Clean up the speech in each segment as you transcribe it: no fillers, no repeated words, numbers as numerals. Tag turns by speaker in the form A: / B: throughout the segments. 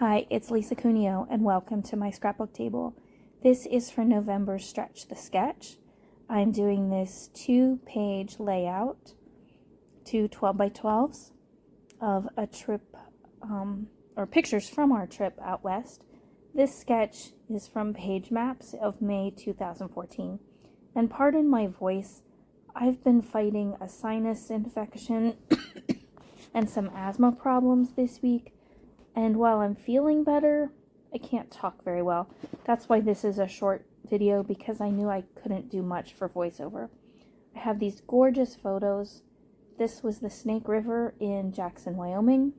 A: Hi, it's Lisa Cuneo, and welcome to my scrapbook table. This is for November's Stretch the Sketch. I'm doing this 2-page layout, two 12x12s of a trip, or pictures from our trip out west. This sketch is from Page Maps of May 2014. And pardon my voice, I've been fighting a sinus infection and some asthma problems this week. And while I'm feeling better, I can't talk very well. That's why this is a short video, because I knew I couldn't do much for voiceover. I have these gorgeous photos. This was the Snake River in Jackson, Wyoming.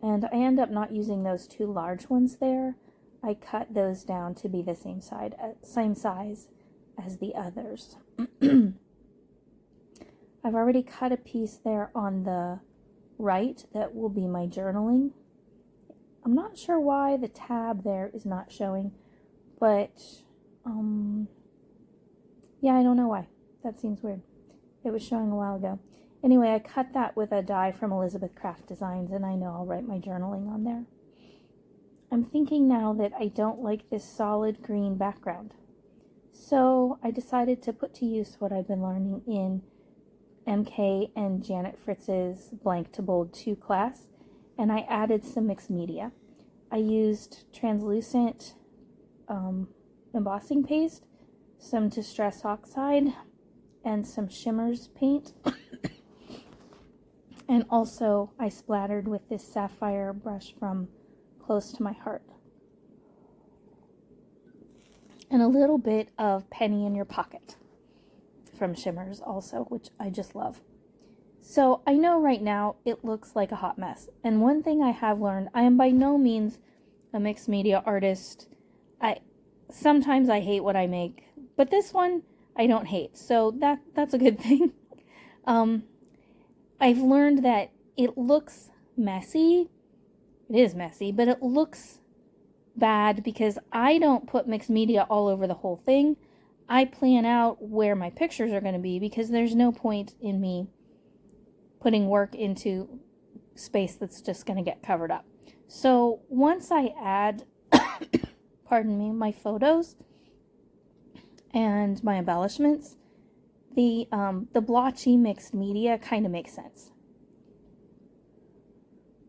A: And I end up not using those two large ones there. I cut those down to be the same size as the others. I've already cut a piece there on the right that will be my journaling. I'm not sure why the tab there is not showing, but yeah, I don't know why. That seems weird. It was showing a while ago. Anyway, I cut that with a die from Elizabeth Craft Designs, and I know I'll write my journaling on there. I'm thinking now that I don't like this solid green background, so I decided to put to use what I've been learning in MK and Janet Fritz's Blank to Bold 2 class, and I added some mixed media. I used translucent embossing paste, some Distress Oxide, and some Shimmers paint. And also I splattered with this sapphire brush from Close to My Heart. And a little bit of Penny in Your Pocket from Shimmers also, which I just love. So I know right now it looks like a hot mess. And one thing I have learned, I am by no means a mixed media artist. Sometimes I hate what I make, but this one I don't hate. So that's a good thing. I've learned that it looks messy. It is messy, but it looks bad because I don't put mixed media all over the whole thing. I plan out where my pictures are going to be, because there's no point in me putting work into space that's just going to get covered up. So once I add, pardon me, my photos and my embellishments, the blotchy mixed media kind of makes sense.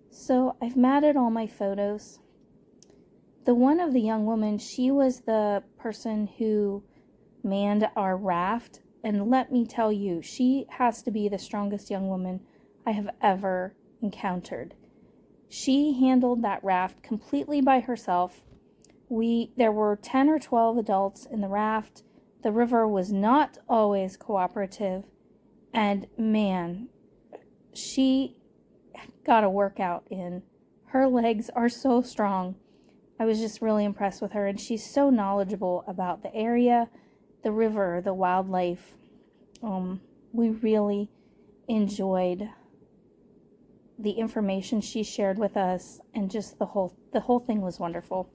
A: So I've matted all my photos. The one of the young woman, she was the person who manned our raft, and let me tell you, she has to be the strongest young woman I have ever encountered. She handled that raft completely by herself. There were 10 or 12 adults in the raft. The river was not always cooperative, and man, she got a workout in. Her legs are so strong. I was just really impressed with her, and she's so knowledgeable about the area, the river, the wildlife. We really enjoyed the information she shared with us, and just the whole thing was wonderful.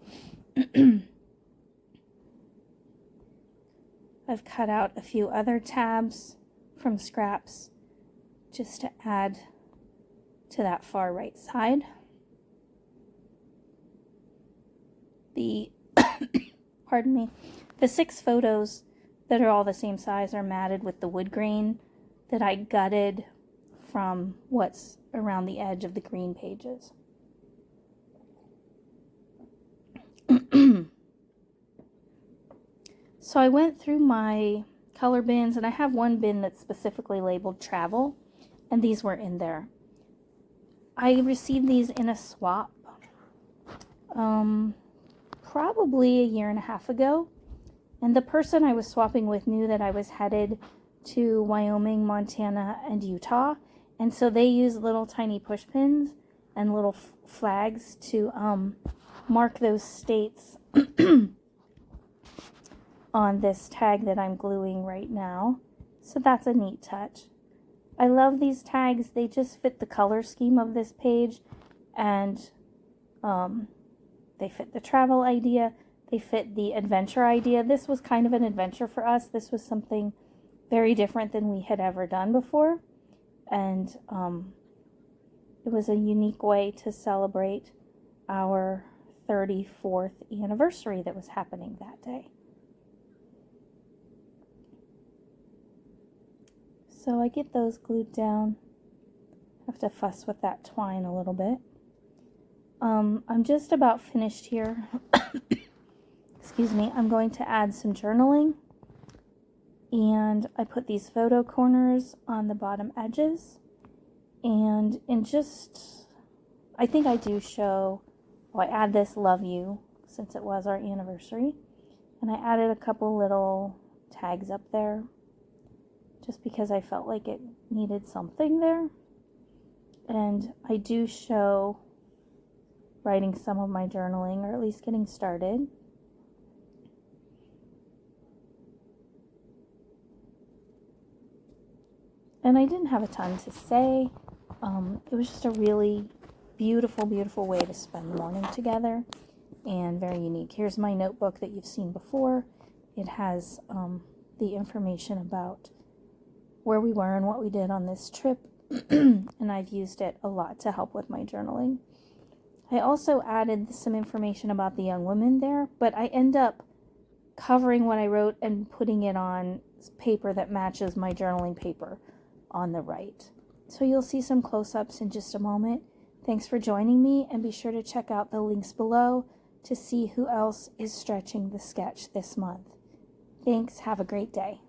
A: I've cut out a few other tabs from scraps just to add to that far right side. Pardon me, the 6 photos that are all the same size are matted with the wood grain that I gutted from what's around the edge of the green pages. So I went through my color bins, and I have one bin that's specifically labeled travel, and these were in there. I received these in a swap probably a year and a half ago, and the person I was swapping with knew that I was headed to Wyoming, Montana, and Utah, and so they use little tiny push pins and little flags to mark those states on this tag that I'm gluing right now. So that's a neat touch. I love these tags. They just fit the color scheme of this page, and they fit the travel idea. They fit the adventure idea. This was kind of an adventure for us. This was something very different than we had ever done before, and it was a unique way to celebrate our 34th anniversary that was happening that day. So I get those glued down. Have to fuss with that twine a little bit. I'm just about finished here. Excuse me. I'm going to add some journaling. And I put these photo corners on the bottom edges. And I think I do show, I add this love you since it was our anniversary. And I added a couple little tags up there just because I felt like it needed something there. And I do show writing some of my journaling, or at least getting started. And I didn't have a ton to say. It was just a really beautiful, beautiful way to spend the morning together, and very unique. Here's my notebook that you've seen before. It has the information about where we were and what we did on this trip, and I've used it a lot to help with my journaling. I also added some information about the young women there, but I end up covering what I wrote and putting it on paper that matches my journaling paper on the right. So you'll see some close-ups in just a moment. Thanks for joining me, and be sure to check out the links below to see who else is stretching the sketch this month. Thanks. Have a great day.